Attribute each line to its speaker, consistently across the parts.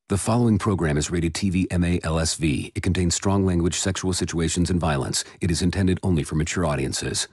Speaker 1: The following program is rated TV MA-LSV. It contains strong language, sexual situations, and violence. It is intended only for mature audiences.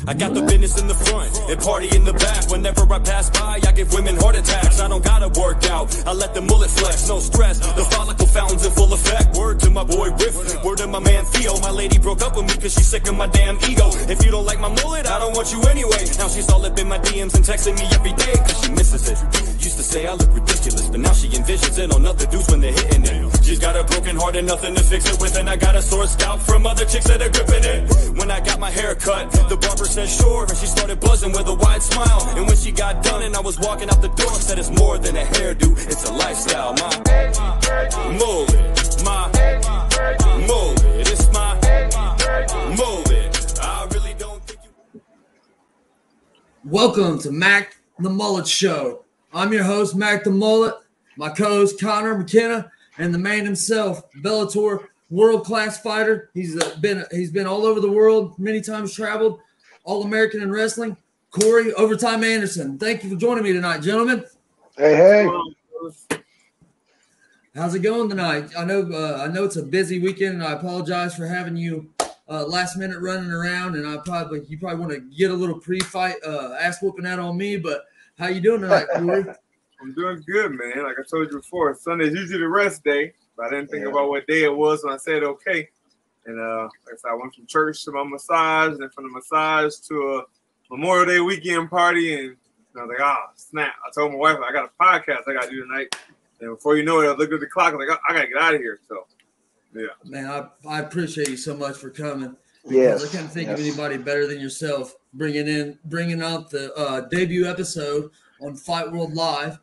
Speaker 2: I got the business in the front and party in the back. Whenever I pass by, I give women heart attacks. I don't gotta work out, I let the mullet flex, no stress. The follicle fountain's in full effect. Word to my boy Riff, word to my man Theo. My lady broke up with me cause she's sick of my damn ego. If you don't like my mullet, I don't want you anyway. Now she's all up in my DMs and texting me every day cause she misses it. Used to say I look ridiculous, but now she envisions it on other dudes when they're hitting it. She's got a broken heart and nothing to fix it with, and I got a sore scalp from other chicks that are gripping it. When I got my hair cut, the barber said sure, and she started buzzing with a wide smile. And when she got done and I was walking out the door, said it's more than a hairdo, it's a lifestyle. My mullet, my mullet, it's my mullet. I really don't think you...
Speaker 3: Welcome to Mac the Mullet Show. I'm your host, Mac the Mullet. My co-host, Connor Mckenna, and the man himself, Bellator world-class fighter. He's been all over the world, many times traveled, All-American in wrestling. Corey Overtime Anderson. Thank you for joining me tonight, gentlemen.
Speaker 4: Hey.
Speaker 3: How's it going tonight? I know it's a busy weekend, and I apologize for having you last minute running around, and you probably want to get a little pre-fight ass whooping out on me, but how you doing tonight, Corey?
Speaker 4: I'm doing good, man. Like I told you before, Sunday's usually the rest day, but I didn't think about what day it was when I said okay. And like I said, I went from church to my massage, and then from the massage to a Memorial Day weekend party, and I was like, snap. I told my wife, I got a podcast I got to do tonight. And before you know it, I looked at the clock, I was like, I got to get out of here. So, yeah. Man,
Speaker 3: I appreciate you so much for coming.
Speaker 4: Yes.
Speaker 3: I can't think of anybody better than yourself bringing out the debut episode on Fight World Live.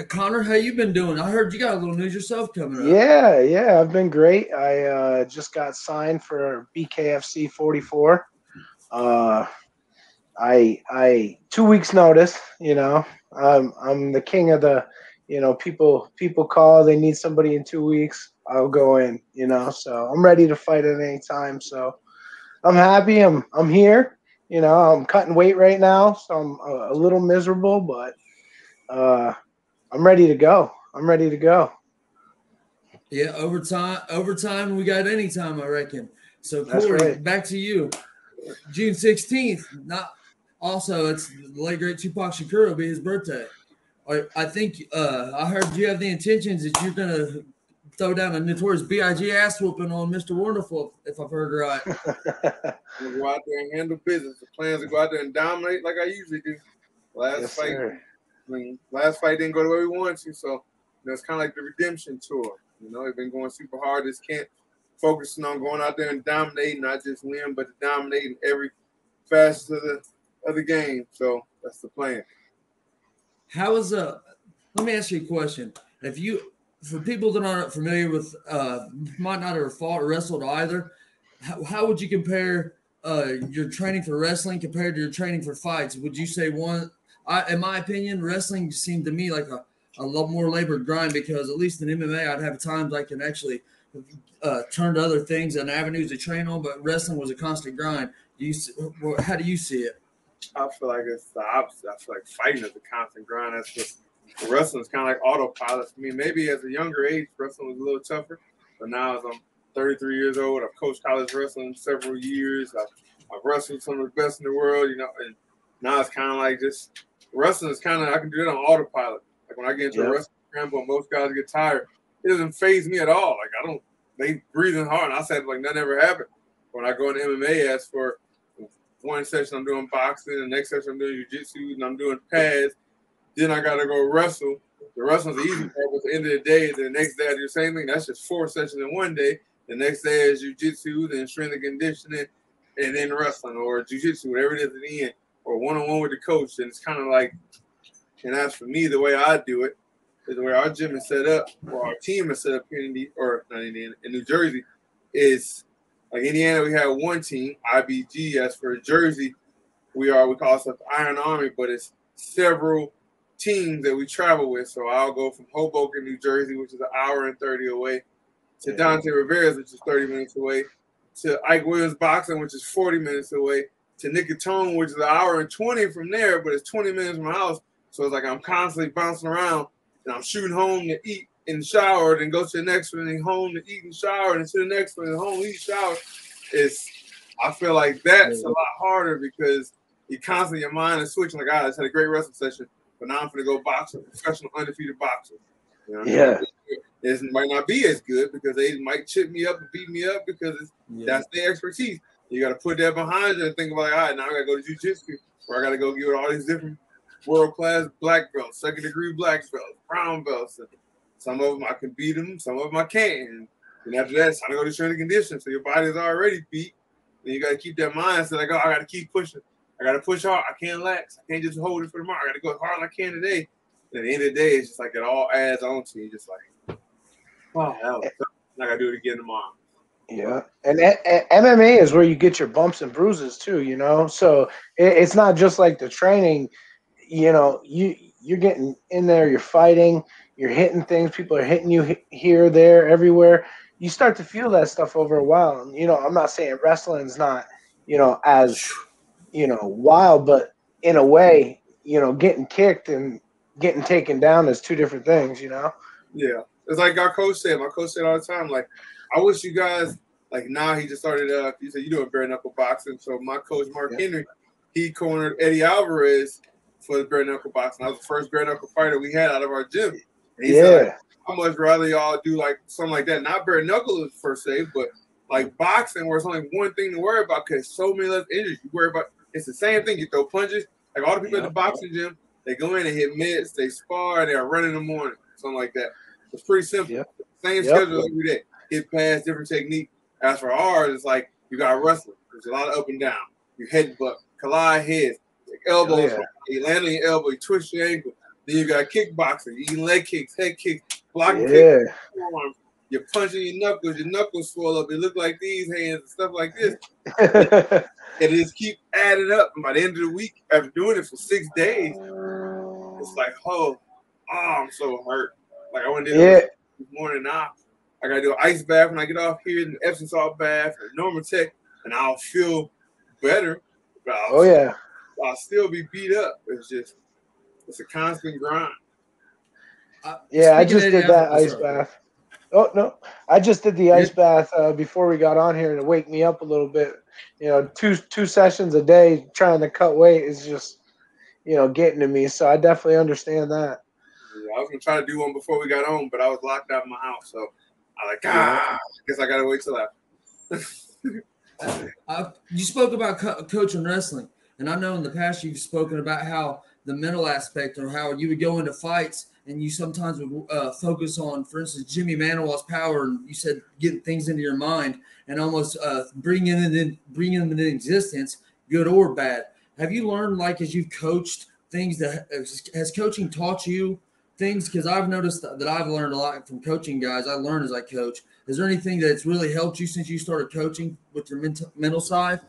Speaker 3: Connor, how you been doing? I heard you got a little news yourself coming up.
Speaker 5: Yeah, I've been great. I just got signed for BKFC 44. I 2 weeks notice. I'm the king of the. People call. They need somebody in 2 weeks. I'll go in. So I'm ready to fight at any time. So I'm happy. I'm here. I'm cutting weight right now, so I'm a little miserable, but I'm ready to go.
Speaker 3: Yeah, overtime. We got any time, I reckon. So Corey, Back to you. June 16th. It's the late great Tupac Shakur will be his birthday. I think I heard you have the intentions that you're gonna throw down a Notorious B.I.G. ass whooping on Mr. Wonderful, if I've heard right.
Speaker 4: We'll go out there and handle business. The plan is to go out there and dominate like I usually do. Last fight didn't go the way we wanted to, so it's kind of like the redemption tour. They've been going super hard. Just can't focusing on going out there and dominating, not just win, but to dominate in every facet of the game. So that's the plan.
Speaker 3: Let me ask you a question. For people that aren't familiar with, might not have fought or wrestled either, how would you compare your training for wrestling compared to your training for fights? Would you say in my opinion, wrestling seemed to me like a lot more labored grind, because at least in MMA, I'd have times I can actually turn to other things and avenues to train on, but wrestling was a constant grind. How do you see it?
Speaker 4: I feel like it's the opposite. I feel like fighting is a constant grind. That's just wrestling is kind of like autopilot for me. Maybe as a younger age, wrestling was a little tougher, but now as I'm 33 years old, I've coached college wrestling several years. I've wrestled some of the best in the world, and now it's kind of like just wrestling is kind of, I can do it on autopilot. Like when I get into a wrestling scramble, most guys get tired. it doesn't phase me at all. Like I don't, they breathing hard. And I said like nothing ever happened. When I go into MMA, as for one session I'm doing boxing, the next session I'm doing jiu-jitsu, and I'm doing pads. Then I gotta go wrestle. The wrestling's the easy part, but at the end of the day, the next day I do the same thing. That's just 4 sessions in one day. The next day is jiu-jitsu, then strength and conditioning, and then wrestling or jiu-jitsu, whatever it is at the end, or one-on-one with the coach. And it's kind of like, and that's for me, the way I do it is the way our gym is set up, or our team is set up here in New Jersey, is like Indiana, we have one team, IBG. As for Jersey, we call ourselves Iron Army, but it's several teams that we travel with. So I'll go from Hoboken, New Jersey, which is an hour and 30 away, to Dante Rivera's, which is 30 minutes away, to Ike Williams Boxing, which is 40 minutes away, to Nicotone, which is an hour and 20 from there, but it's 20 minutes from my house. So it's like I'm constantly bouncing around, and I'm shooting home to eat and shower, then go to the next one, and home to eat and shower, and to the next one, and home, eat, shower. I feel like that's a lot harder because you constantly, your mind is switching. Like, I just had a great wrestling session, but now I'm going to go box with a professional undefeated boxer. You know what I mean? It might not be as good because they might chip me up and beat me up because that's their expertise. You got to put that behind you and think about, all right, now I got to go to jiu-jitsu, or I got to go get all these different world-class black belts, second-degree black belts, brown belts. And some of them I can beat them, some of them I can't. And after that, it's time to go to strength and conditioning. So your body's already beat. And you got to keep that mindset like, oh, I got to keep pushing. I got to push hard. I can't relax. I can't just hold it for tomorrow. I got to go as hard as I can today. And at the end of the day, it's just like it all adds on to you. Just like, oh, hell, I got to do it again tomorrow.
Speaker 5: Yeah, and MMA is where you get your bumps and bruises too, you know. So it's not just like the training, you know. You're getting in there, you're fighting, you're hitting things. People are hitting you here, there, everywhere. You start to feel that stuff over a while. And, you know, I'm not saying wrestling's not, you know, as, you know, wild, but in a way, you know, getting kicked and getting taken down is two different things, you know.
Speaker 4: Yeah, it's like our coach said. My coach said all the time, like, I wish you guys, like now he just started, he said, you doing bare knuckle boxing. So my coach, Mark Henry, he cornered Eddie Alvarez for the bare knuckle boxing. I was the first bare knuckle fighter we had out of our gym. And he said, like, I'd much rather y'all do like something like that. Not bare knuckle per se, but like boxing where it's only one thing to worry about because so many less injuries. You worry about, it's the same thing. You throw punches. Like all the people at the boxing gym, they go in and hit mitts, they spar, and they're running in the morning, something like that. It's pretty simple. Same schedule every day. Hit pass, different technique. As for ours, it's like you got wrestling. There's a lot of up and down. You headbutt, collide heads, elbows. You land on your elbow, you twist your ankle. Then you got kickboxing. You eat leg kicks, head kicks, blocking kicks, forearms. You're punching your knuckles swell up. They look like these hands and stuff like this. And it just keep adding up. And by the end of the week, after doing it for 6 days, it's like, oh, I'm so hurt. Like I went in this morning now. I gotta do an ice bath when I get off here, an Epsom salt bath, a normal tech, and I'll feel better. But I'll still be beat up. It's a constant grind.
Speaker 5: I just did that ice bath. Oh no, I just did the ice bath before we got on here to wake me up a little bit. You know, two sessions a day trying to cut weight is just, you know, getting to me. So I definitely understand that.
Speaker 4: Yeah, I was gonna try to do one before we got on, but I was locked out of my house, so I I guess I gotta wait till after.
Speaker 3: You spoke about coaching wrestling, and I know in the past you've spoken about how the mental aspect, or how you would go into fights and you sometimes would focus on, for instance, Jimmy Manuel's power, and you said getting things into your mind and almost bringing them into existence, good or bad. Have you learned, like, as you've coached things, that has coaching taught you things? Because I've noticed that I've learned a lot from coaching guys. I learn as I coach. Is there anything that's really helped you since you started coaching with your mental side?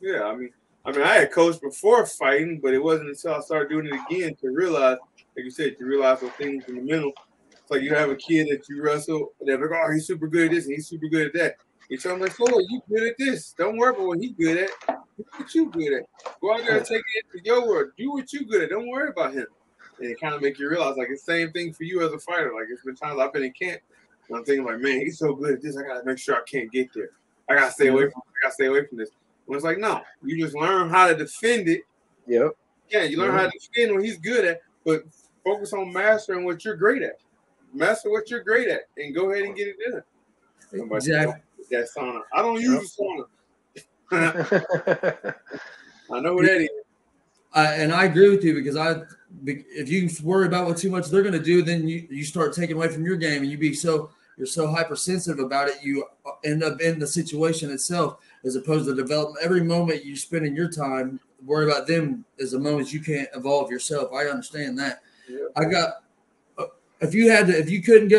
Speaker 4: Yeah, I mean, I had coached before fighting, but it wasn't until I started doing it again to realize, like you said, to realize those things in the mental. It's like you have a kid that you wrestle, and they're like, oh, he's super good at this, and he's super good at that. You tell them, like, so you good at this. Don't worry about what he's good at. Do what you good at. Go out there and take it into your world. Do what you good at. Don't worry about him. And it kind of make you realize, like, it's the same thing for you as a fighter. Like, it's been times I've been in camp, and I'm thinking, like, man, he's so good at this. I got to make sure I can't get there. I got to stay away from this. And it's like, no, you just learn how to defend it. Yeah, you learn how to defend what he's good at, but focus on mastering what you're great at. master what you're great at and go ahead and get it done.
Speaker 3: Exactly.
Speaker 4: That sauna. I don't use the sauna. I know who that is.
Speaker 3: And I agree with you because if you worry about what too much they're going to do, then you start taking away from your game, and you're so hypersensitive about it, you end up in the situation itself as opposed to development. Every moment you spend in your time worry about them is a moment you can't evolve yourself. I understand that.
Speaker 4: Yeah.
Speaker 3: I got if you couldn't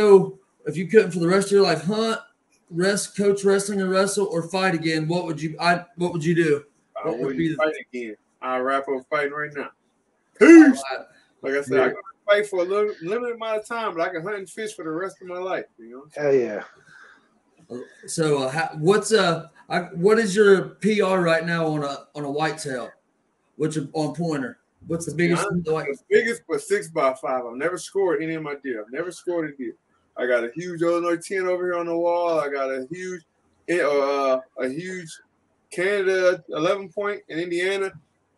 Speaker 3: for the rest of your life hunt, coach wrestling or wrestle or fight again, what would you do?
Speaker 4: I wouldn't fight again. I'll wrap up fighting right now.
Speaker 3: Peace.
Speaker 4: Like I said, I can fight for a limited amount of time, but I can hunt and fish for the rest of my life. You know?
Speaker 5: Hell yeah.
Speaker 3: So what is your PR right now on a whitetail? What's on pointer? What's the biggest?
Speaker 4: The biggest was 6x5. I've never scored any of my deer. I've never scored a deer. I got a huge Illinois 10 over here on the wall. I got a huge Canada 11 point in Indiana.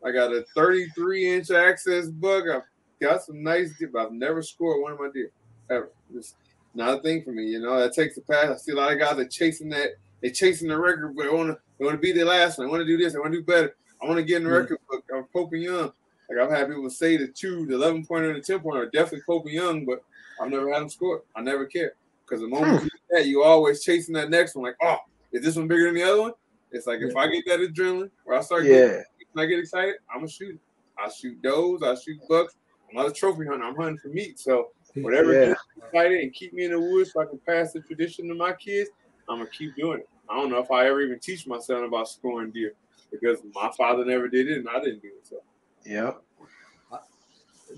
Speaker 4: I got a 33-inch access buck. I've got some nice deer, but I've never scored one of my deer ever. It's not a thing for me, you know. That takes the pass. I see a lot of guys that chasing that. They're chasing the record, but they want to be their last one. I want to do this. I want to do better. I want to get in the record book. I'm Pope and Young. Like I've had people say the 11 pointer and the 10 pointer are definitely Pope and Young, but I've never had them score. I never care because the moment you do that, you always chasing that next one. Like, oh, is this one bigger than the other one? It's like if I get that adrenaline, or I start when I get excited, I'm gonna shoot. I shoot does. I shoot bucks. I'm not a trophy hunter. I'm hunting for meat. So whatever gets me excited and keep me in the woods so I can pass the tradition to my kids, I'm gonna keep doing it. I don't know if I ever even teach my son about scoring deer because my father never did it and I didn't do it. So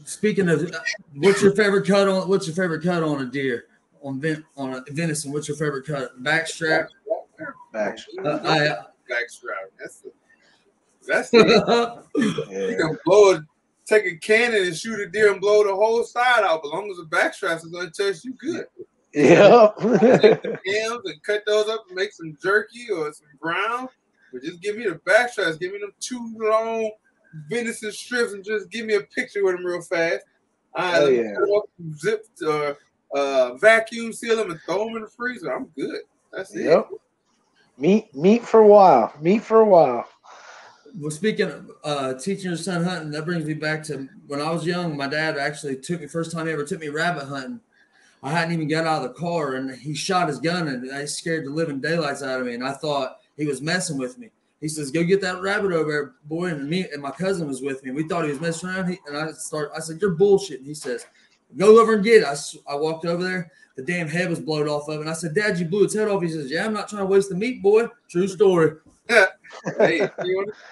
Speaker 3: Speaking of, what's your favorite cut on a deer? On a venison, what's your favorite cut? Backstrap.
Speaker 4: Backstrap. That's it. You can take a cannon and shoot a deer and blow the whole side out. But as long as the backstrap is going to touch you, good.
Speaker 5: Yeah.
Speaker 4: Hams and cut those up and make some jerky or some brown. But just give me the backstraps. Give me them 2 long venison strips and just give me a picture with them real fast. Zip vacuum seal them and throw them in the freezer. I'm good. That's it.
Speaker 5: Meat for a while.
Speaker 3: Well, speaking of teaching your son hunting, that brings me back to when I was young. My dad actually first time he ever took me rabbit hunting. I hadn't even got out of the car, and he shot his gun, and I scared the living daylights out of me. And I thought he was messing with me. He says, "Go get that rabbit over there, boy." And me and my cousin was with me. We thought he was messing around. I said, "You're bullshitting." He says, "Go over and get it." I walked over there. The damn head was blown off of it. And I said, "Dad, you blew its head off." He says, "Yeah, I'm not trying to waste the meat, boy." True story.
Speaker 4: Hey,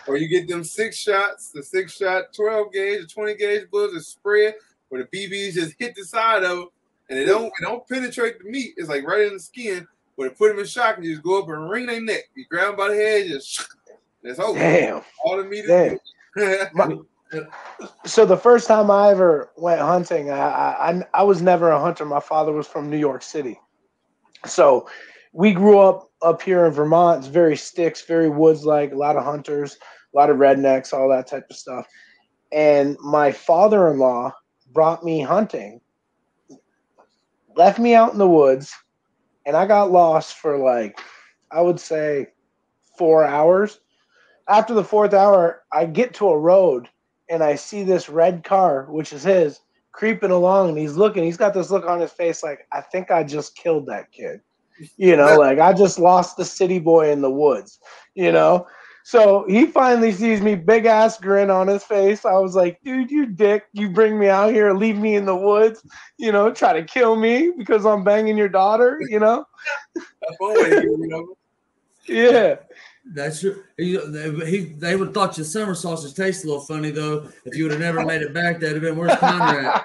Speaker 4: or you get them 6 shots, the 6-shot 12 gauge or 20 gauge bullets that spread, where the BBs just hit the side of them, and it don't penetrate the meat. It's like right in the skin. But they put them in shock and you just go up and wring their neck. You grab them by the head, just it's over.
Speaker 5: Damn.
Speaker 4: All the meat is
Speaker 5: So the first time I ever went hunting, I was never a hunter. My father was from New York City. So we grew up here in Vermont. It's very sticks, very woods-like, a lot of hunters, a lot of rednecks, all that type of stuff. And my father-in-law brought me hunting, left me out in the woods, and I got lost for like, I would say 4 hours. After the 4th hour, I get to a road and I see this red car, which is his, creeping along, and he's got this look on his face like, I think I just killed that kid. You know, like I just lost the city boy in the woods, you know? So he finally sees me, big ass grin on his face. I was like, dude, you dick, you bring me out here, leave me in the woods, you know, try to kill me because I'm banging your daughter, you know?
Speaker 4: That's one way to get rid of him.
Speaker 5: Yeah.
Speaker 3: That's true. They would have thought your summer sausage tastes a little funny, though. If you would have never made it back, that'd have been worse Conrad.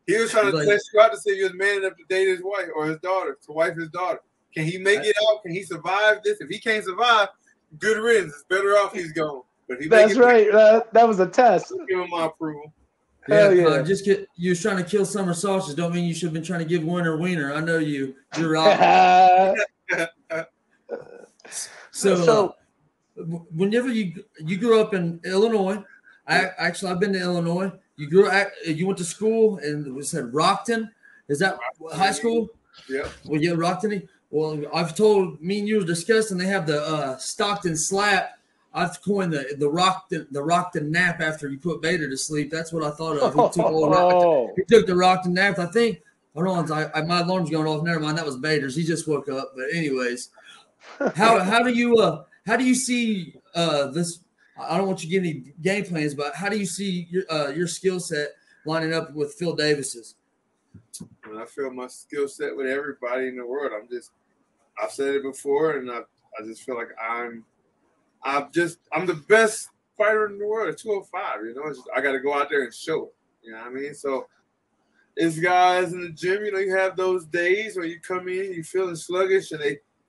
Speaker 4: He was trying to test you out to see if you was man enough to date his wife or his daughter, to wife his daughter. Can he make it out? Can he survive this? If he can't survive, good riddance. It's better off he's gone. But if he
Speaker 5: That's right. That was a test.
Speaker 4: Give him my approval.
Speaker 5: Hell yeah.
Speaker 3: You was trying to kill summer sausage. Don't mean you should have been trying to give winter wiener. I know you. You're right. So whenever you grew up in Illinois, I've been to Illinois. You went to school and we said Rockton. Is that high school?
Speaker 4: Yeah.
Speaker 3: Well, you rocked any? Well, I've told me and you were discussing they have the Stockton slap. I've coined the Rockton nap after you put Bader to sleep. That's what I thought of. He took the Rockton nap. I think. Hold on, my alarm's going off. Never mind, that was Bader's. He just woke up. But anyways, how do you see this? I don't want you to give any game plans, but how do you see your skill set lining up with Phil Davis's?
Speaker 4: I feel my skill set with everybody in the world. I've said it before, and I just feel like I'm the best fighter in the world at 205. You know, I got to go out there and show it. You know what I mean? So it's guys in the gym. You know, you have those days where you come in, you feeling sluggish, and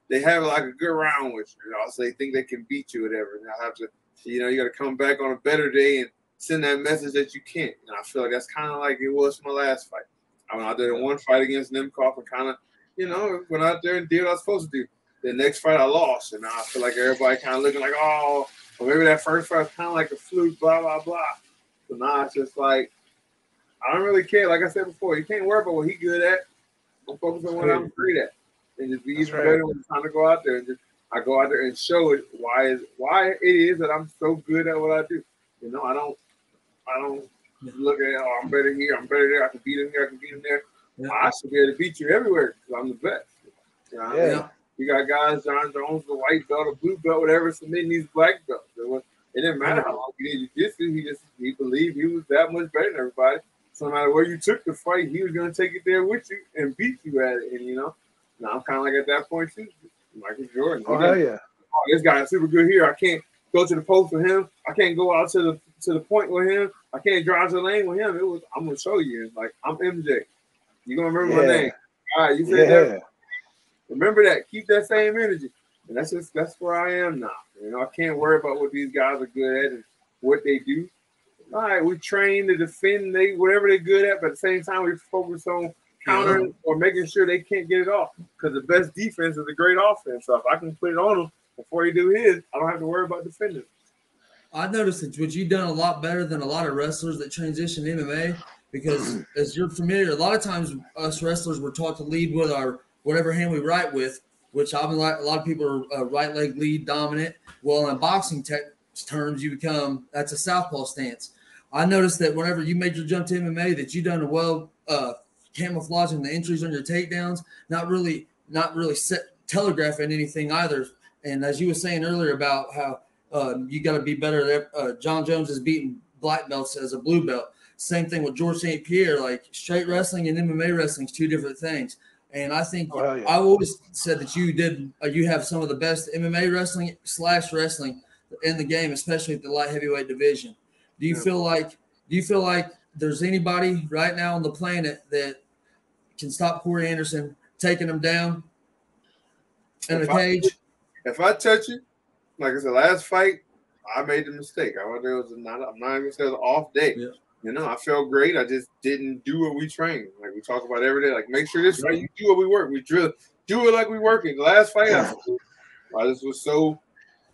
Speaker 4: they have like a good round with you. You know, so they think they can beat you, whatever. And I have to, you know, you got to come back on a better day and send that message that you can't. And I feel like that's kind of like it was my last fight. I went out there in one fight against Nemkov and kind of, you know, went out there and did what I was supposed to do. The next fight I lost, and now I feel like everybody kind of looking like, oh, or maybe that first fight was kind of like a fluke, blah, blah, blah. So now it's just like, I don't really care. Like I said before, you can't worry about what he's good at. I'm focused on what I'm great at. And just be even better when it's time to go out there. And I go out there and show it why it is that I'm so good at what I do. You know, I don't look at, oh, I'm better here, I'm better there, I can beat him here, I can beat him there. Yeah. I should be able to beat you everywhere because I'm the best. You know what I mean? You got guys, John Jones, the white belt, a blue belt, whatever, submitting these black belts. It didn't matter how long he did jiu-jitsu. He believed he was that much better than everybody. So no matter where you took the fight, he was going to take it there with you and beat you at it. And, you know, now I'm kind of like at that point, too. Michael Jordan.
Speaker 5: Oh, hell yeah.
Speaker 4: Oh, this guy is super good here. I can't go to the post with him. I can't go out to the point with him. I can't drive to the lane with him. I'm going to show you. Like, I'm MJ. You're going to remember my name. All right, you said that. Remember that. Keep that same energy. And that's where I am now. You know, I can't worry about what these guys are good at and what they do. All right, we train to defend whatever they're good at, but at the same time, we focus on countering or making sure they can't get it off. Because the best defense is a great offense. So if I can put it on them before he do his, I don't have to worry about defending.
Speaker 3: I noticed that what you've done a lot better than a lot of wrestlers that transition to MMA, because as you're familiar, a lot of times us wrestlers were taught to lead with our whatever hand we right with, which a lot of people are right leg lead dominant. Well, in boxing terms, that's a southpaw stance. I noticed that whenever you made your jump to MMA, that you done a well camouflaging the entries on your takedowns, not really telegraphing anything either. And as you were saying earlier about how you got to be better. John Jones is beating black belts as a blue belt. Same thing with George St. Pierre. Like straight wrestling and MMA wrestling is two different things. And I think I've always said that you have some of the best MMA wrestling / wrestling in the game, especially at the light heavyweight division. Do you feel like there's anybody right now on the planet that can stop Corey Anderson taking him down in a cage?
Speaker 4: If I touch you, like I said, last fight, I made the mistake. I'm not even going to say it was an off day. Yeah. You know, I felt great. I just didn't do what we train. Like we talk about every day. Like make sure this right. You do what we work. We drill. Do it like we working. The last fight, I just was so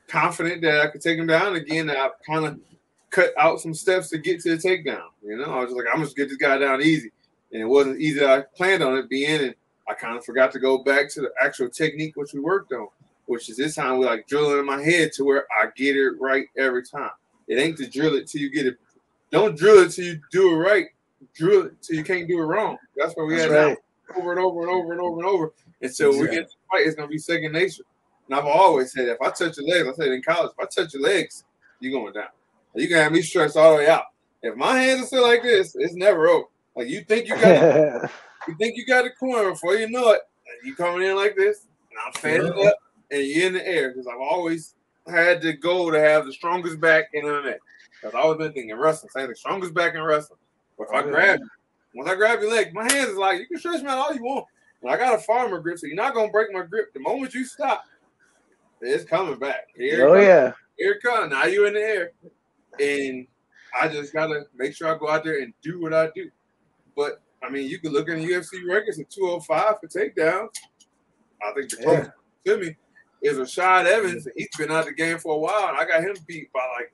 Speaker 4: confident that I could take him down again. That I kind of cut out some steps to get to the takedown. You know, I was just like, I'm just get this guy down easy, and it wasn't easy. I planned on it being, and I kind of forgot to go back to the actual technique which we worked on, which is this time we like drilling in my head to where I get it right every time. It ain't to drill it till you get it. Don't drill it till you do it right. Drill it till you can't do it wrong. That's where we had right. Over and over and over and over and over. And so when we get to the fight, it's gonna be second nature. And I've always said, if I touch your legs, I said in college, if I touch your legs, you're going down. You can have me stretched all the way out. If my hands are still like this, it's never over. Like you think you got the corner before you know it, and you coming in like this, and I'm fanning up, and you're in the air because I've always had the goal to have the strongest back in MMA. I've always been thinking wrestling, saying the strongest back in wrestling. But if I grab you, once I grab your leg, my hands is like, you can stretch me out all you want. But I got a farmer grip, so you're not going to break my grip. The moment you stop, it's coming back. Here it comes. Now you're in the air. And I just got to make sure I go out there and do what I do. But, I mean, you can look in the UFC records at 205 for takedown. I think the closest to me is Rashad Evans. He's been out of the game for a while, and I got him beat by like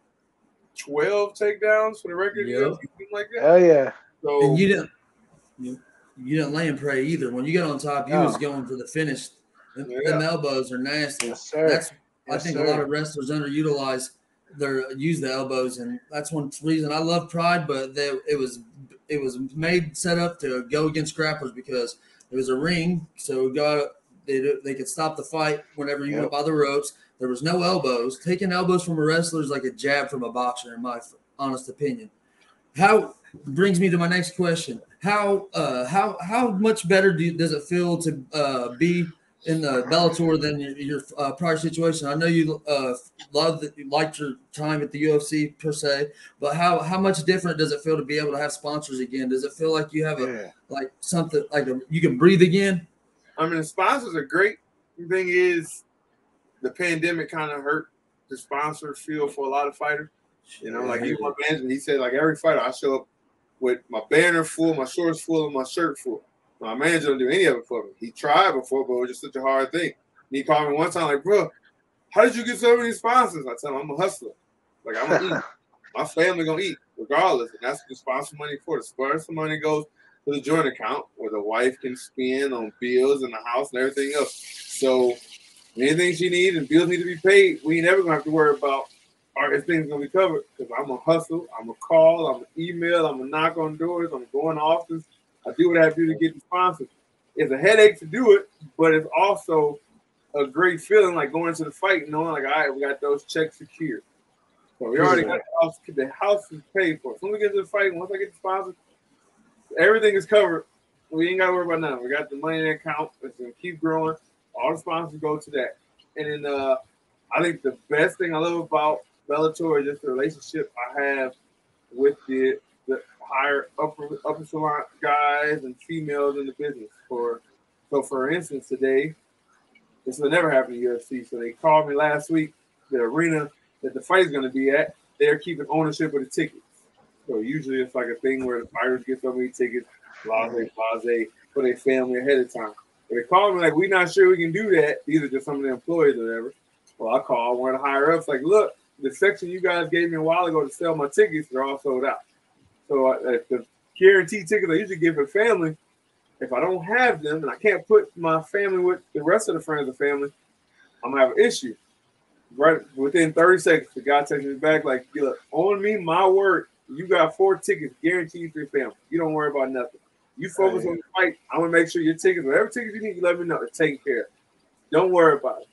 Speaker 4: 12 takedowns for the record, something like that.
Speaker 5: Hell yeah!
Speaker 3: So and you didn't. you didn't lay and pray either. When you got on top, you was going for the finish. Them elbows are nasty.
Speaker 5: Yes, sir.
Speaker 3: That's
Speaker 5: Yes,
Speaker 3: I think
Speaker 5: sir.
Speaker 3: a lot of wrestlers underutilize use the elbows, and that's one reason I love Pride. But it was set up to go against grapplers because it was a ring, so they could stop the fight whenever you went by the ropes. There was no elbows. Taking elbows from a wrestler is like a jab from a boxer, in my honest opinion. How brings me to my next question. How much better does it feel to be in the Bellator than your prior situation? I know you liked your time at the UFC per se, but how much different does it feel to be able to have sponsors again? Does it feel like you have something like you can breathe again?
Speaker 4: I mean, the sponsors are great. The thing is, the pandemic kind of hurt the sponsor feel for a lot of fighters. You know, like even my manager, he said, like every fighter, I show up with my banner full, my shorts full, and my shirt full. My manager don't do any of it for me. He tried before, but it was just such a hard thing. And he called me one time, like, bro, how did you get so many sponsors? I tell him, I'm a hustler. Like, I'm going to eat. My family going to eat regardless. And that's what the sponsor money for. The sponsor money goes to the joint account where the wife can spend on bills and the house and everything else. So anything she needs and bills need to be paid, we ain't never going to have to worry about are things going to be covered, because I'm going to hustle, I'm going to call, I'm going to email, I'm going to knock on doors, I'm going to offices. I do what I have to do to get the sponsors. It's a headache to do it, but it's also a great feeling, like going to the fight, knowing like, all right, we got those checks secured. So we already got the house is paid for. As soon as we get to the fight, once I get the sponsors, everything is covered. We ain't got to worry about nothing. We got the money in the account. It's going to keep growing. All the sponsors go to that. And then I think the best thing I love about Bellator is just the relationship I have with the higher upper salon guys and females in the business. So for instance, today, this will never happen in UFC. So they called me last week. The arena that the fight is going to be at, they're keeping ownership of the tickets. So usually it's like a thing where the fighters get so many tickets, blase, for their family ahead of time. But they called me like, we're not sure we can do that. These are just some of the employees or whatever. Well, I called one of the higher ups, like, look, the section you guys gave me a while ago to sell my tickets, they're all sold out. So the guaranteed tickets I usually give for family, if I don't have them and I can't put my family with the rest of the friends and family, I'm going to have an issue. Right within 30 seconds, the guy takes me back like, look, on me, my word, you got 4 tickets guaranteed for your family. You don't worry about nothing. You focus on the fight. I'm going to make sure your tickets, whatever tickets you need, you let me know. It's taken care of. Don't worry about it.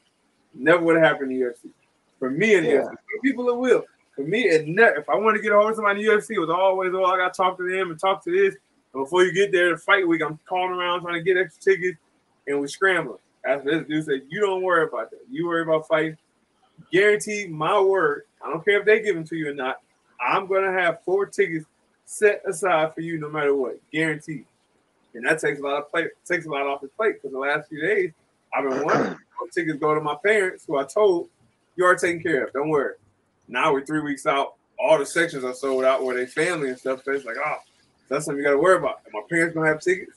Speaker 4: Never would have happened in the UFC. For me in the UFC, for people it will. For me, it never. If I want to get a hold of somebody in the UFC, it was always, I got to talk to them and talk to this. And before you get there to fight week, I'm calling around trying to get extra tickets, and we scrambling. After this dude said, you don't worry about that. You worry about fighting. Guaranteed, my word. I don't care if they give them to you or not. I'm going to have 4 tickets set aside for you no matter what. Guaranteed. And that takes a lot off his plate, because the last few days, I've been wondering. Tickets go to my parents, who I told, you are taken care of. Don't worry. Now we're 3 weeks out. All the sections are sold out where they family and stuff. So it's like, that's something you got to worry about. Are my parents going to have tickets?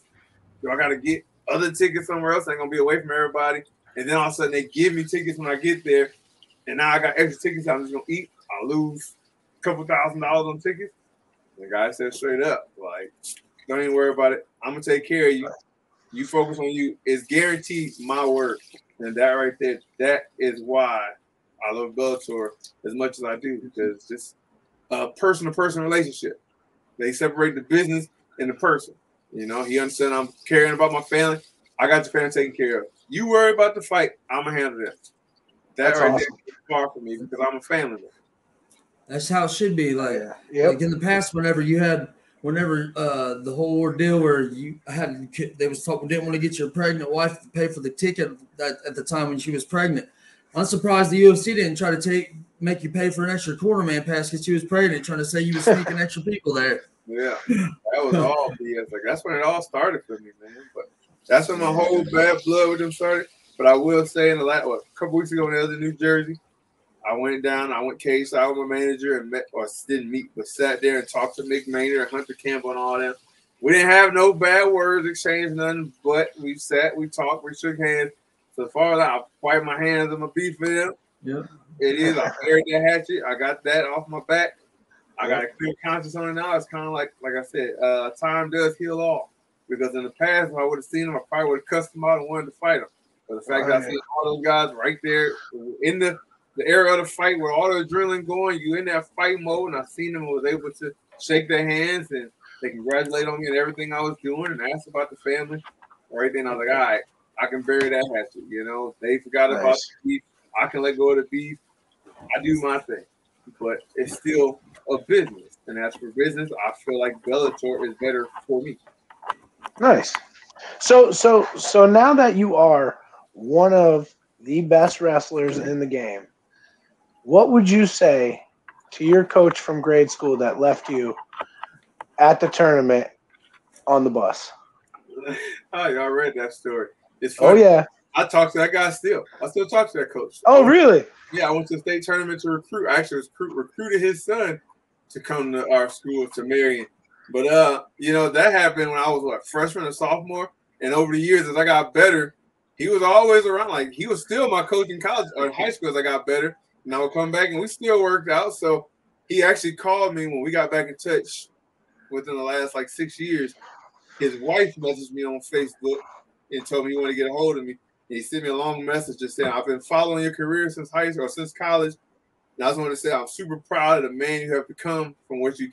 Speaker 4: Do I got to get other tickets somewhere else? I ain't going to be away from everybody. And then all of a sudden they give me tickets when I get there. And now I got extra tickets. I'm just going to eat. I'll lose a couple $1,000 on tickets. And the guy said straight up, like, don't even worry about it. I'm going to take care of you. You focus on you. It's guaranteed, my word. And that right there, that is why I love Bellator as much as I do, because it's just a person-to-person relationship. They separate the business and the person. You know, he understands I'm caring about my family. I got your family taken care of. You worry about the fight, I'm going to handle that. That's right awesome. There is far from me, because I'm a family man.
Speaker 3: That's how it should be. Like in the past, whenever the whole ordeal where they was talking, didn't want to get your pregnant wife to pay for the ticket at the time when she was pregnant. I'm surprised the UFC didn't try to make you pay for an extra quarterman pass because she was pregnant, trying to say you was sneaking extra people there.
Speaker 4: Yeah, that was all BS. Like, that's when it all started for me, man. But that's when my whole bad blood with them started. But I will say, in the last couple weeks ago when I was in New Jersey, I went cage side with my manager and sat there and talked to Mick Maynard and Hunter Campbell and all them. We didn't have no bad words exchanged, nothing, but we sat, we talked, we shook hands. So as far as I wiped my hands on my beef for them, it is. I buried that hatchet. I got that off my back. I got a clear conscience on it now. It's kind of like I said, time does heal all. because in the past, if I would have seen him, I probably would have cussed him out and wanted to fight him. But the fact that I see all those guys right there in the era of the fight with all the adrenaline going, you in that fight mode, and I seen them and was able to shake their hands and they congratulate on me and everything I was doing and ask about the family. Right then, I was like, all right, I can bury that hatchet. You know, they forgot about the beef. I can let go of the beef. I do my thing, but it's still a business. And as for business, I feel like Bellator is better for me.
Speaker 5: Nice. So now that you are one of the best wrestlers in the game, what would you say to your coach from grade school that left you at the tournament on the bus?
Speaker 4: Oh, y'all read that story. It's funny.
Speaker 5: Oh, yeah.
Speaker 4: I talk to that guy still. I still talk to that coach.
Speaker 5: Oh, really?
Speaker 4: Yeah, I went to the state tournament to recruit. I actually recruited his son to come to our school to Marion. But, you know, that happened when I was, freshman or sophomore? And over the years, as I got better, he was always around. Like, he was still my coach in college or high school as I got better. And I would come back, and we still worked out. So he actually called me when we got back in touch within the last, 6 years. His wife messaged me on Facebook and told me he wanted to get a hold of me. And he sent me a long message just saying, I've been following your career since high school or since college. And I just want to say I'm super proud of the man you have become from what you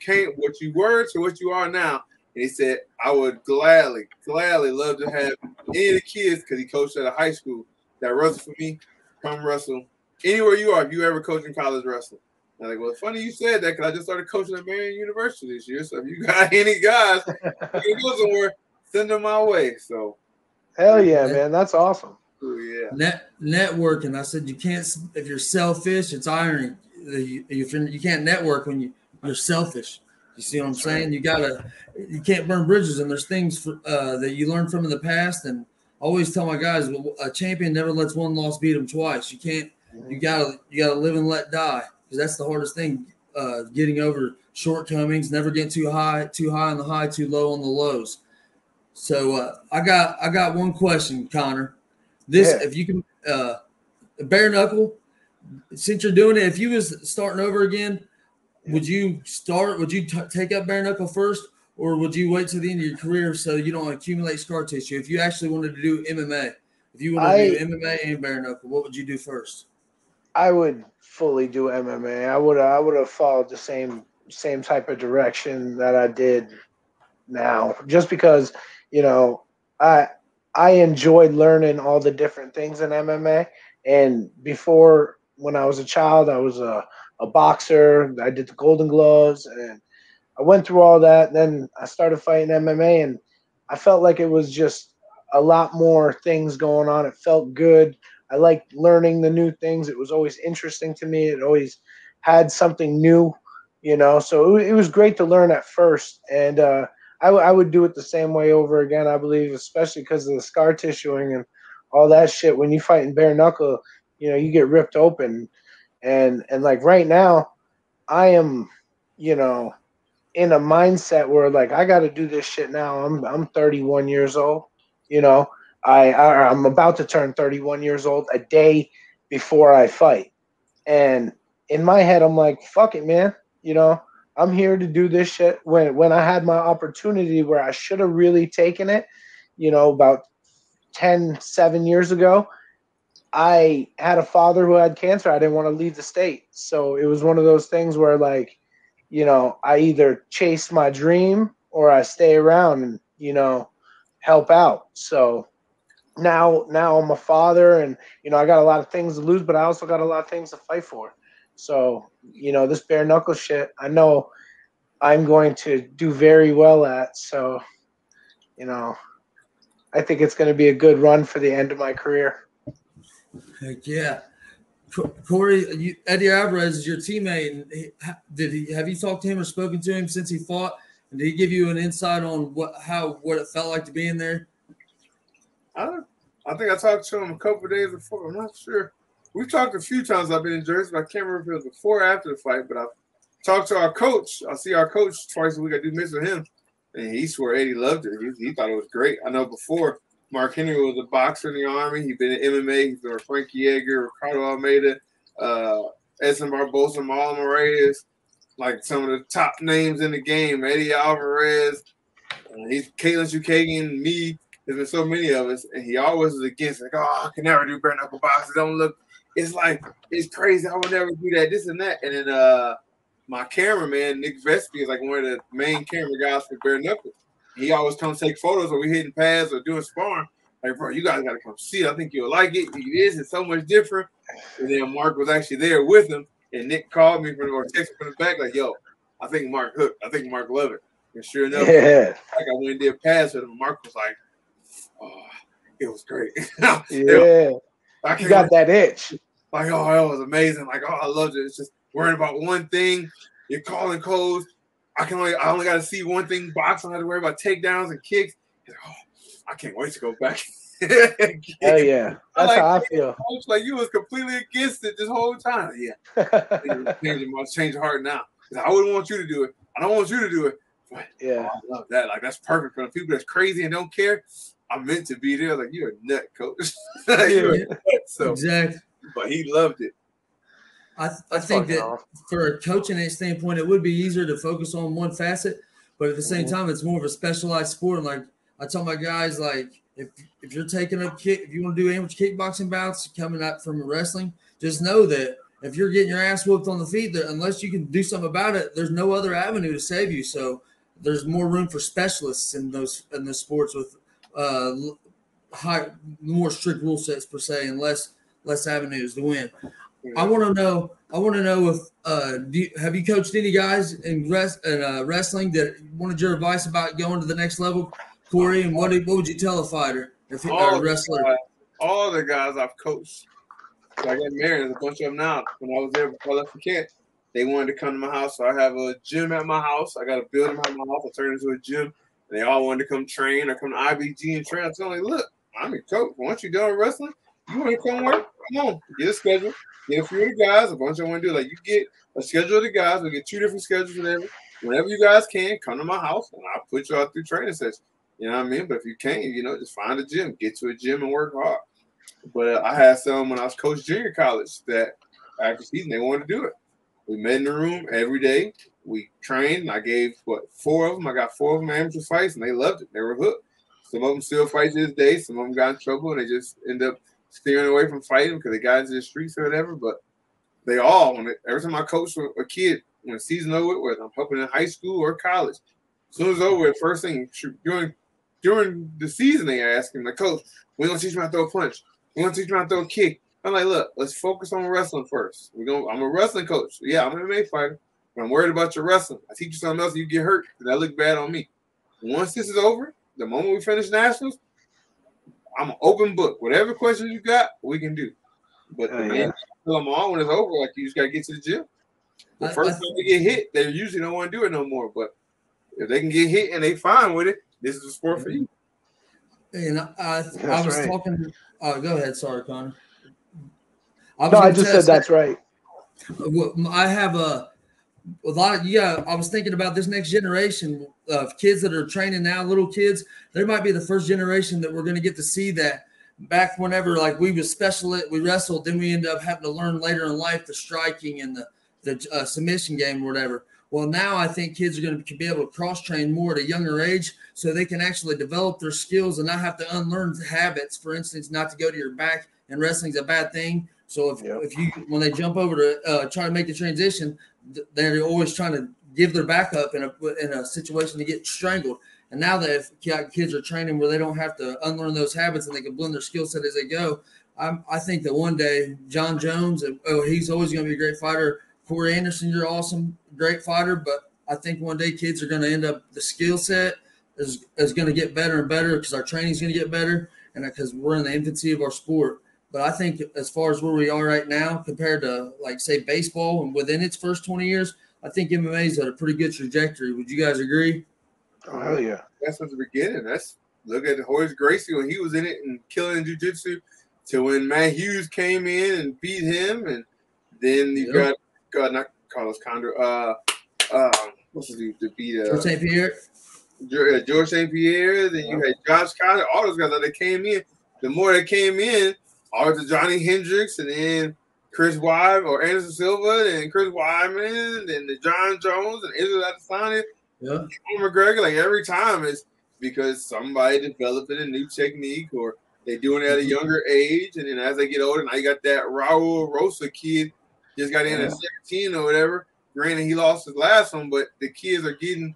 Speaker 4: were to what you are now. And he said, I would gladly love to have any of the kids, because he coached at a high school, that wrestle for me, come wrestle anywhere you are if you ever coach in college wrestling. And I'm like, well, it's funny you said that, because I just started coaching at Marion University this year. So if you got any guys who can go somewhere, send them my way. So
Speaker 5: hell yeah, man. That's awesome.
Speaker 4: Ooh, yeah.
Speaker 3: Networking. I said you can't, if you're selfish, it's irony. You can't network when you're selfish. You see what I'm saying? You can't burn bridges, and there's things that you learn from in the past. And I always tell my guys, a champion never lets one loss beat him twice. You can't. You gotta live and let die, because that's the hardest thing. Getting over shortcomings, never getting too high on the high, too low on the lows. So I got one question, Connor. If you can, bare knuckle. Since you're doing it, if you was starting over again, would you take up bare knuckle first, or would you wait till the end of your career so you don't accumulate scar tissue? If you actually wanted to do MMA, if you wanted to do MMA and bare knuckle, what would you do first?
Speaker 5: I would fully do MMA. I would have followed the same type of direction that I did now, just because, you know, I enjoyed learning all the different things in MMA. And before, when I was a child, I was a boxer. I did the Golden Gloves, and I went through all that. And then I started fighting MMA, and I felt like it was just a lot more things going on. It felt good. I liked learning the new things. It was always interesting to me. It always had something new, you know. So it was great to learn at first. And I would do it the same way over again, I believe, especially because of the scar tissuing and all that shit. When you fight in bare knuckle, you know, you get ripped open. And like right now, I am, you know, in a mindset where like I got to do this shit now. I'm 31 years old, you know. I'm about to turn 31 years old a day before I fight. And in my head, I'm like, fuck it, man. You know, I'm here to do this shit. When I had my opportunity where I should have really taken it, you know, about 7 years ago, I had a father who had cancer. I didn't want to leave the state. So it was one of those things where, like, you know, I either chase my dream or I stay around and, you know, help out. So now I'm a father, and, you know, I got a lot of things to lose, but I also got a lot of things to fight for. So, you know, this bare knuckle shit, I know I'm going to do very well at. So, you know, I think it's going to be a good run for the end of my career.
Speaker 3: Heck yeah. Corey, Eddie Alvarez is your teammate. And have you talked to him or spoken to him since he fought? And did he give you an insight on what it felt like to be in there?
Speaker 4: I think I talked to him a couple of days before. I'm not sure. We've talked a few times. I've been in Jersey, but I can't remember if it was before or after the fight. But I've talked to our coach. I see our coach twice a week. I do miss with him. And he swore Eddie loved it. He thought it was great. I know before, Mckenna was a boxer in the Army. He'd been in MMA. He's been with Frankie Yeager, Ricardo Almeida, Edson Barbosa, Marlon Moraes, like some of the top names in the game. Eddie Alvarez, He's Caitlin Chukagian, me. There's been so many of us, and he always is against. Like, oh, I can never do bare knuckle boxing. Don't look. It's like it's crazy. I would never do that. This and that. And then my cameraman Nick Vespi is like one of the main camera guys for bare knuckle. He always comes take photos or we hitting pads or doing sparring. Like, bro, you guys got to come see it. I think you'll like it. It is. It's so much different. And then Mark was actually there with him, and Nick called me or texted from the back like, yo, I think Mark hooked. I think Mark loved it. And sure enough, like I went and did pads with him. Mark was like, oh, it was great.
Speaker 5: Yeah. You got that itch.
Speaker 4: Like, oh, that was amazing. Like, oh, I loved it. It's just worrying about one thing. You're calling codes. I only got to see one thing box. I don't have to worry about takedowns and kicks. Like, oh, I can't wait to go back.
Speaker 5: Hell yeah. That's
Speaker 4: like,
Speaker 5: how I feel.
Speaker 4: I was like, you was completely against it this whole time. Yeah. Change heart now. I wouldn't want you to do it. I don't want you to do it. But
Speaker 5: yeah,
Speaker 4: I love that. Like, that's perfect for the people that's crazy and don't care. I'm meant to be there. Like, you're a nut, coach. You're a nut. So,
Speaker 3: exactly.
Speaker 4: But he loved it.
Speaker 3: I think that for a coaching standpoint, it would be easier to focus on one facet, but at the same time, it's more of a specialized sport. And like I tell my guys, like if you're taking up if you want to do amateur kickboxing bouts coming out from wrestling, just know that if you're getting your ass whooped on the feet, that unless you can do something about it, there's no other avenue to save you. So there's more room for specialists in those sports with more strict rule sets per se, and less avenues to win. I want to know if have you coached any guys in wrestling that wanted your advice about going to the next level, Corey? And what would you tell a fighter if a wrestler?
Speaker 4: All the guys I've coached. So I got married. There's a bunch of them now. When I was there before I left for camp, they wanted to come to my house. So I have a gym at my house. I got a building at my house. I turned it into a gym. And they all wanted to come train or come to IBG and train. I told them, look, I'm your coach. Once you're done wrestling, you want to come work? Come on, get a schedule. Get a few of the guys, a bunch of them want to do. Like, you get a schedule of the guys. We get 2 different schedules whatever. Whenever you guys can, come to my house, and I'll put you all through training sessions. You know what I mean? But if you can't, just find a gym. Get to a gym and work hard. But I had some when I was coaching junior college that after season, they wanted to do it. We met in the room every day. We trained, and I gave, 4 of them. I got 4 of them amateur fights, and they loved it. They were hooked. Some of them still fight to this day. Some of them got in trouble, and they just end up steering away from fighting because they got into the streets or whatever. But they all, every time I coach a kid, when the season over, whether I'm helping in high school or college, as soon as it's over, the first thing during the season, they ask him, like, coach, we're going to teach me how to throw a punch. We're going to teach me how to throw a kick. I'm like, look, let's focus on wrestling first. I'm a wrestling coach. Yeah, I'm an MMA fighter, but I'm worried about your wrestling. I teach you something else and you get hurt, and that look bad on me. Once this is over, the moment we finish nationals, I'm an open book. Whatever questions you got, we can do. But the man tell them all when it's over, like, you just got to get to the gym. The first time they get hit, they usually don't want to do it no more. But if they can get hit and they fine with it, this is a sport for you.
Speaker 3: And I was talking. Go ahead. Sorry, Connor.
Speaker 5: I just said that's right.
Speaker 3: I have a lot of I was thinking about this next generation of kids that are training now, little kids. They might be the first generation that we're going to get to see that. Back whenever, like, we wrestled, then we ended up having to learn later in life the striking and the submission game or whatever. Well, now I think kids are going to be able to cross-train more at a younger age so they can actually develop their skills and not have to unlearn habits. For instance, not to go to your back, and wrestling's a bad thing. So if you when they jump over to try to make the transition, they're always trying to give their back up in a situation to get strangled. And now that if kids are training where they don't have to unlearn those habits and they can blend their skill set as they go, I think that one day John Jones, he's always going to be a great fighter. Corey Anderson, you're awesome, great fighter. But I think one day kids are going to end up, the skill set is going to get better and better because our training is going to get better and because we're in the infancy of our sport. But I think as far as where we are right now compared to, like, say, baseball and within its first 20 years, I think MMA is at a pretty good trajectory. Would you guys agree?
Speaker 5: Oh, hell yeah.
Speaker 4: That's from the beginning. Look at Horace Gracie when he was in it and killing jiu-jitsu to when Matt Hughes came in and beat him. And then you got not Carlos Condor. What's his name to beat
Speaker 3: George St. Pierre?
Speaker 4: George St. Pierre. Then you had Josh Condor. All those guys that came in. The more they came in, all to Johnny Hendricks and then Chris Weidman or Anderson Silva and Chris Weidman and the John Jones and Israel Adesanya. Yeah, McGregor, like, every time it's because somebody developing a new technique or they doing it at a younger age. And then as they get older, now you got that Raul Rosa kid just got in at 17 or whatever. Granted, he lost his last one, but the kids are getting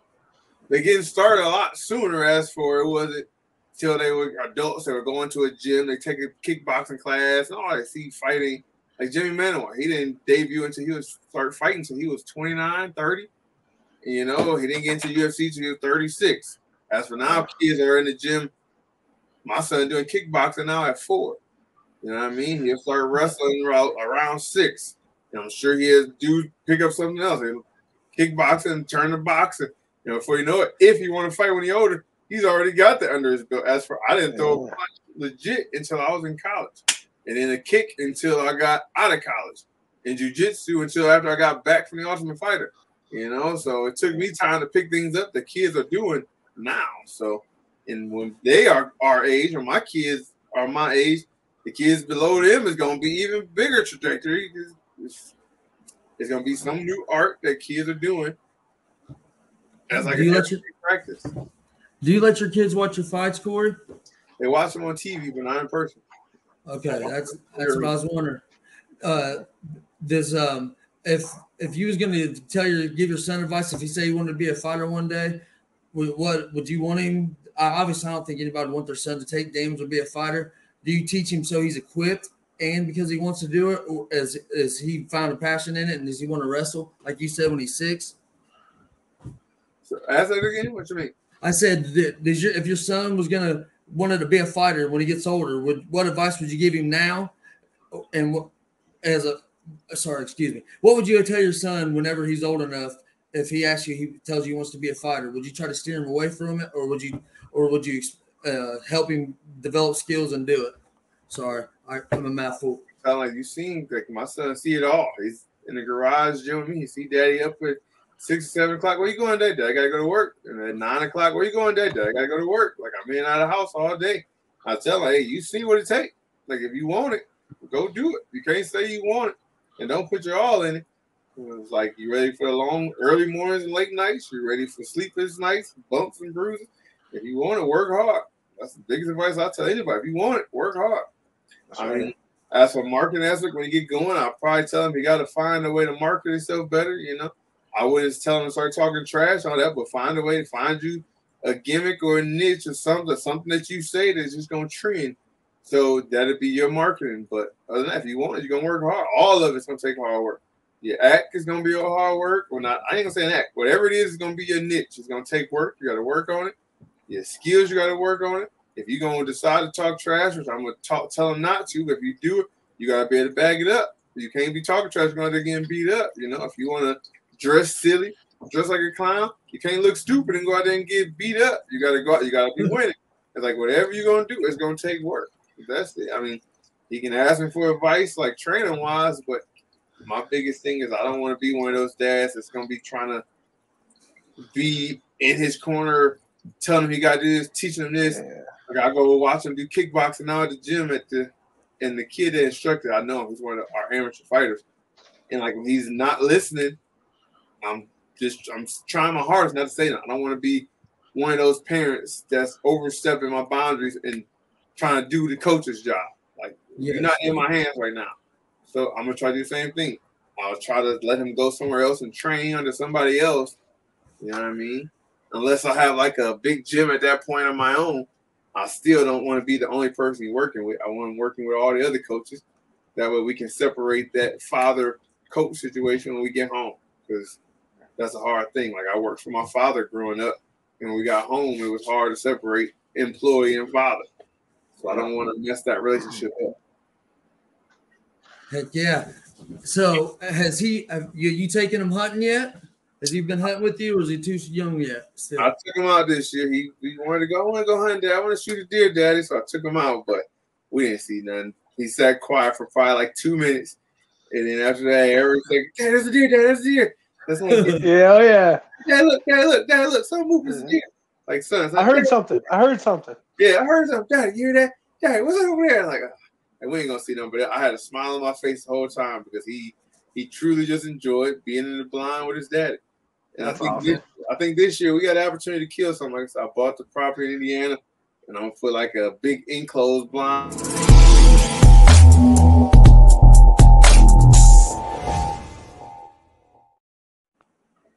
Speaker 4: started a lot sooner. As for it wasn't till they were adults, they were going to a gym, they take a kickboxing class, and all I see fighting. Like Jimmy Manuwa, he didn't debut until he was start fighting until he was 29, 30. And, you know, he didn't get into UFC until he was 36. As for now, kids are in the gym. My son doing kickboxing now at 4. You know what I mean? He'll start wrestling around 6. And I'm sure he'll pick up something else. He'll kickboxing, turn to boxing. You know, before you know it, if you want to fight when he's older, he's already got that under his belt. As for I didn't throw a punch legit until I was in college. And then a kick until I got out of college. And jiu-jitsu until after I got back from the Ultimate Fighter. You know, so it took me time to pick things up the kids are doing now. So, and when they are our age, or my kids are my age, the kids below them is going to be even bigger trajectory. It's going to be some new art that kids are doing. That's like practice.
Speaker 3: Do you let your kids watch your fights, Corey?
Speaker 4: They watch them on TV, but not in person.
Speaker 3: Okay, that's what I was wondering. If you was going to give your son advice, if he said he wanted to be a fighter one day, what would you want him? Obviously, I don't think anybody would want their son to take damage or be a fighter. Do you teach him so he's equipped and because he wants to do it, or as he found a passion in it, and does he want to wrestle, like you said, when he's 6?
Speaker 4: So ask that again. What you mean? I
Speaker 3: said, if your son wanted to be a fighter when he gets older, what advice would you give him now? And what would you tell your son whenever he's old enough? If he asks you, he tells you he wants to be a fighter, would you try to steer him away from it, or would you help him develop skills and do it? Sorry, I'm a mouthful.
Speaker 4: Sound like you seen like my son see it all. He's in the garage gym with me. He see daddy up at 6 or 7 o'clock. Where you going that day? I gotta go to work. And at 9 o'clock, where you going that day? I gotta go to work. Like I'm in and out of the house all day. I tell him, hey, you see what it takes. Like if you want it, go do it. You can't say you want it and don't put your all in it. It's like you ready for the long early mornings and late nights. You're ready for sleepless nights, bumps and bruises. If you want it, work hard. That's the biggest advice I tell anybody. If you want it, work hard. That's I mean, as for marketing aspect, when you get going, I'll probably tell him you got to find a way to market yourself better. You know, I wouldn't tell him to start talking trash on that, but find a way to find you a gimmick or a niche or something that you say that's just going to trend. So that'll be your marketing. But other than that, if you want it, you're going to work hard. All of it's going to take hard work. Your act is going to be your hard work. Well, not, I ain't going to say an act. Whatever it is going to be your niche. It's going to take work. You got to work on it. Your skills, you got to work on it. If you're going to decide to talk trash, which I'm going to tell them not to, but if you do it, you got to be able to bag it up. You can't be talking trash. You're going to get beat up. You know, if you want to dress silly, dress like a clown, you can't look stupid and go out there and get beat up. You got to go out. You got to be winning. It's like whatever you're going to do, it's going to take work. That's it. I mean, he can ask me for advice, like training wise, but my biggest thing is I don't want to be one of those dads that's going to be trying to be in his corner, telling him he got to do this, teaching him this. Yeah. Like I go watch him do kickboxing now at the gym and the kid that instructed, I know him, he's one of our amateur fighters. And like when he's not listening, I'm trying my hardest not to say that. I don't want to be one of those parents that's overstepping my boundaries and trying to do the coach's job. Like you're not in my hands right now. So I'm gonna try to do the same thing. I'll try to let him go somewhere else and train under somebody else. You know what I mean? Unless I have like a big gym at that point on my own, I still don't want to be the only person he's working with. I want him working with all the other coaches. That way we can separate that father-coach situation when we get home. Because that's a hard thing. Like I worked for my father growing up. And when we got home, it was hard to separate employee and father. So I don't want to mess that relationship up.
Speaker 3: Heck yeah. So have you taken him hunting yet? Has he been hunting with you, or is he too young yet? Still?
Speaker 4: I took him out this year. He wanted to go. I want to go hunt, Dad. I want to shoot a deer, Daddy. So I took him out, but we didn't see nothing. He sat quiet for probably like 2 minutes, and then after that, everyone's like, "Dad, there's a deer. Dad, there's a deer." That's when
Speaker 5: yeah, oh yeah.
Speaker 4: Dad, look, some moving deer. Like son,
Speaker 5: I heard something.
Speaker 4: Yeah, I heard something. Dad, you hear that? Dad, what's over there? Like we ain't gonna see them, but I had a smile on my face the whole time because he truly just enjoyed being in the blind with his daddy. And
Speaker 5: That's awesome.
Speaker 4: I think this year we got an opportunity to kill something. Like I said, I bought the property in Indiana, and I'm gonna put like a big enclosed blind.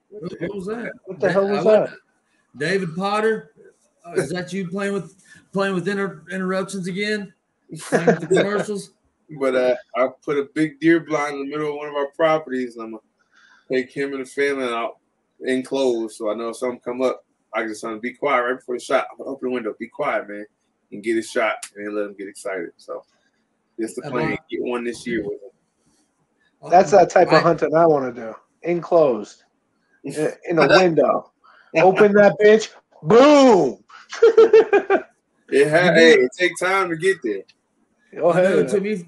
Speaker 3: What was that?
Speaker 5: What the hell was that?
Speaker 3: David Potter, is that you playing with interruptions again? Playing with the commercials?
Speaker 4: But I put a big deer blind in the middle of one of our properties, and I'm gonna take him and the family out enclosed, so I know if something come up, I can just tell him be quiet right before the shot. I'm gonna open the window, be quiet, man, and get a shot, and then let him get excited. So that's the plan. Get one this year with him.
Speaker 5: That's that type of hunting I want to do. Enclosed, in a window. Open that bitch. Boom.
Speaker 4: It takes time to get there.
Speaker 3: To me,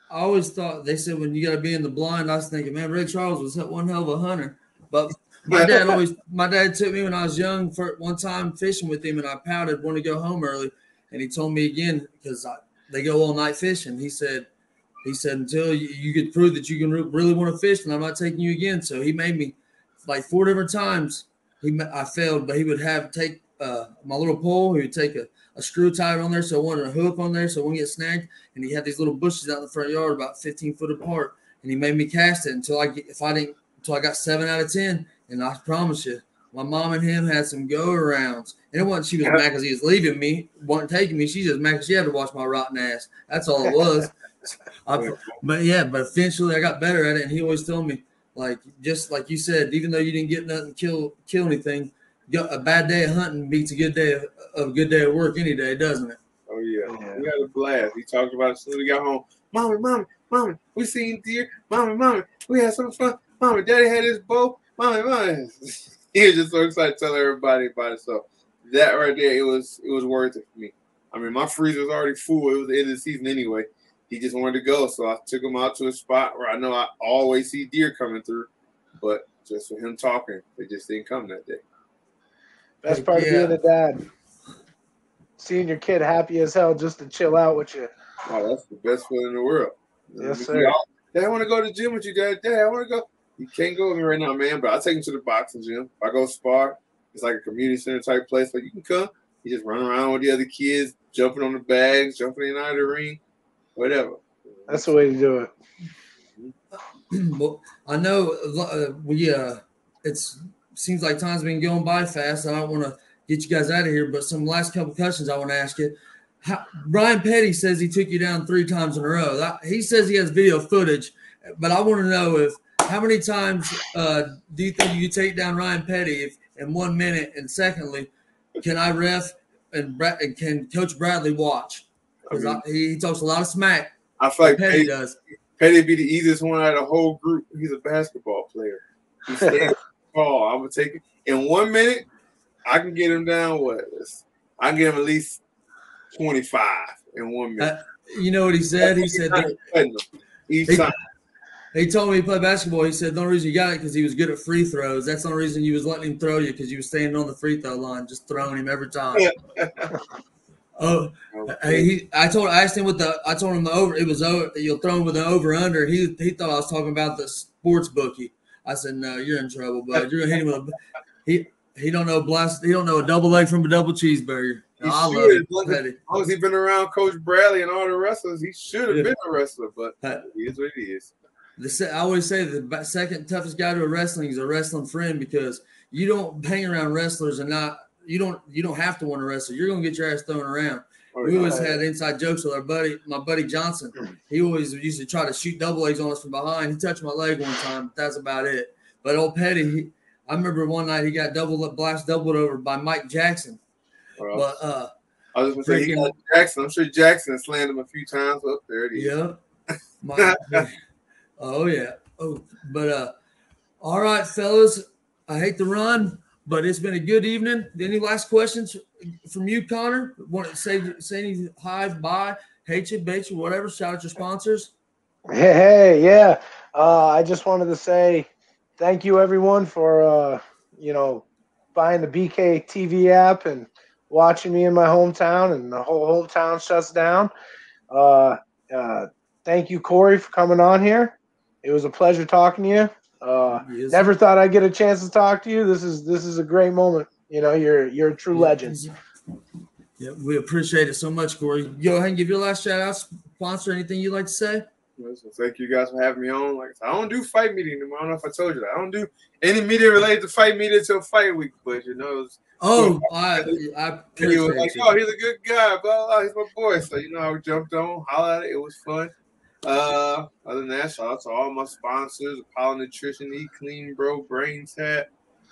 Speaker 3: I always thought they said when you got to be in the blind. I was thinking, man, Ray Charles was one hell of a hunter. But my dad took me when I was young for one time fishing with him, and I pouted, wanted to go home early, and he told me again because they go all night fishing. He said until you could prove that you can really want to fish, and I'm not taking you again. So he made me like 4 different times. I failed, but he would take my little pole. He would take a screw tied on there, so I wanted a hook on there so it wouldn't get snagged. And he had these little bushes out in the front yard about 15 foot apart, and he made me cast it until I got 7 out of 10. And I promise you, my mom and him had some go-arounds. And it wasn't she was mad because he was leaving me, wasn't taking me. She just mad because she had to watch my rotten ass. That's all it was. But eventually I got better at it, and he always told me, like, just like you said, even though you didn't get nothing, kill anything, a bad day of hunting beats a good day of work any day, doesn't it?
Speaker 4: Oh yeah. We had a blast. He talked about it as soon as we got home. Mommy, we seen deer. Mommy, we had some fun. Mommy, Daddy had his bow. Mommy. He was just so excited to tell everybody about it. So that right there, it was worth it for me. I mean, my freezer was already full. It was the end of the season anyway. He just wanted to go, so I took him out to a spot where I know I always see deer coming through, but just for him talking, they just didn't come that day.
Speaker 5: Best part of being a dad. Seeing your kid happy as hell just to chill out with you.
Speaker 4: Oh, that's the best feeling in the world.
Speaker 5: Yes, sir.
Speaker 4: Dad, I want to go to the gym with you, Dad. Dad, I want to go. You can't go with me right now, man, but I'll take him to the boxing gym. If I go spar, it's like a community center type place. Like, you can come. You just run around with the other kids, jumping on the bags, jumping in and out of the ring, whatever.
Speaker 5: That's the way to do it.
Speaker 3: Well, I know it seems like time's been going by fast. I don't want to get you guys out of here, but some last couple questions I want to ask you. Brian Petty says he took you down 3 times in a row. He says he has video footage, but I want to know how many times do you think you take down Ryan Petty in 1 minute? And secondly, can I ref and can Coach Bradley watch? Because he talks a lot of smack.
Speaker 4: I feel like
Speaker 3: Petty does.
Speaker 4: Petty be the easiest one out of the whole group. He's a basketball player. He stands tall. I'm gonna take it in 1 minute. I can get him down. I can get him at least 25 in 1 minute.
Speaker 3: You know what he said? He said he told me he played basketball. He said the only reason you got it because he was good at free throws. That's the only reason you was letting him throw you because you was standing on the free throw line, just throwing him every time. I asked him I told him the over. It was over. You'll throw him with an over under. He thought I was talking about the sports bookie. I said, no, you're in trouble, bud. You're gonna hit him with he don't know He don't know a double leg from a double cheeseburger. I love it.
Speaker 4: As long as he's been around Coach Bradley and all the wrestlers, he should have been a wrestler. But he is what he is. I
Speaker 3: always say the second toughest guy to a wrestling is a wrestling friend because you don't hang around wrestlers and you don't have to want to wrestle. You're gonna get your ass thrown around. We always had inside jokes with my buddy Johnson. He always used to try to shoot double legs on us from behind. He touched my leg one time, but that's about it. But old Petty, I remember one night he got doubled over by Mike Jackson. But
Speaker 4: I was just gonna say he got Jackson. I'm sure Jackson slammed him a few times. Up there it is.
Speaker 3: Yeah. Oh yeah. Oh, but all right, fellas. I hate to run, but it's been a good evening. Any last questions from you, Connor? Want to say any hi, bye, hate you, bait you, whatever? Shout out your sponsors.
Speaker 5: Hey, yeah. I just wanted to say thank you, everyone, for buying the BK TV app and watching me in my hometown, and the whole hometown shuts down. Thank you, Corey, for coming on here. It was a pleasure talking to you.
Speaker 3: Yes.
Speaker 5: Never thought I'd get a chance to talk to you. This is a great moment. You know, you're a true legend.
Speaker 3: Yeah, we appreciate it so much, Corey. Go ahead and give your last shout out, sponsor, anything you'd like to say.
Speaker 4: So thank you guys for having me on. Like I said, I don't do fight media anymore. I don't know if I told you that. I don't do any media related to fight media till fight week. But you know,
Speaker 3: I appreciate
Speaker 4: he was like,
Speaker 3: you.
Speaker 4: "Oh, he's a good guy, blah, blah, he's my boy." So you know, I jumped on, hollered at it. It was fun. Other than that, shout out to all my sponsors: Apollo Nutrition, Eat Clean, Bro, Brain Tat.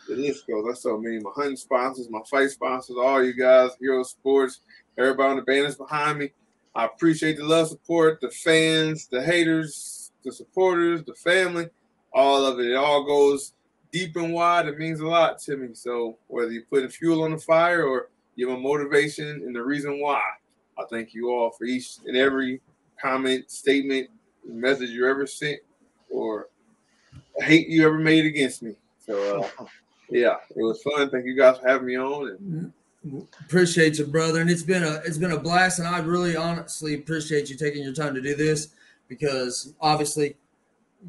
Speaker 4: The list goes. That's so many. My hunting sponsors, my fight sponsors, all you guys, Hero Sports, everybody on the banners behind me. I appreciate the love, support, the fans, the haters, the supporters, the family, all of it. It all goes deep and wide. It means a lot to me. So whether you're putting fuel on the fire or give a motivation and the reason why, I thank you all for each and every comment, statement, message you ever sent or hate you ever made against me. So, yeah, it was fun. Thank you guys for having me on. And
Speaker 3: appreciate you, brother. And it's been a blast. And I really honestly appreciate you taking your time to do this because obviously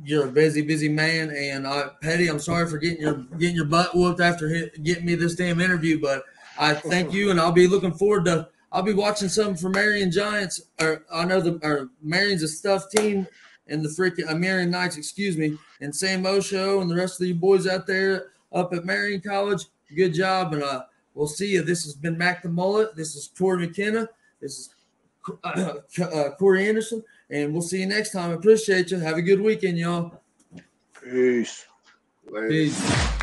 Speaker 3: you're a busy man. And Petty, I'm sorry for getting your butt whooped after getting me this damn interview, but I thank you. And I'll be looking forward to, I'll be watching some for Marion Giants. I know Marion's a stuffed team and the freaking Marion Knights, excuse me, and Sam Osho and the rest of you boys out there up at Marion College. Good job. And, we'll see you. This has been Mac the Mullet. This is Corey Mckenna. This is Corey Anderson. And we'll see you next time. I appreciate you. Have a good weekend, y'all.
Speaker 5: Peace.
Speaker 4: later.
Speaker 3: Peace.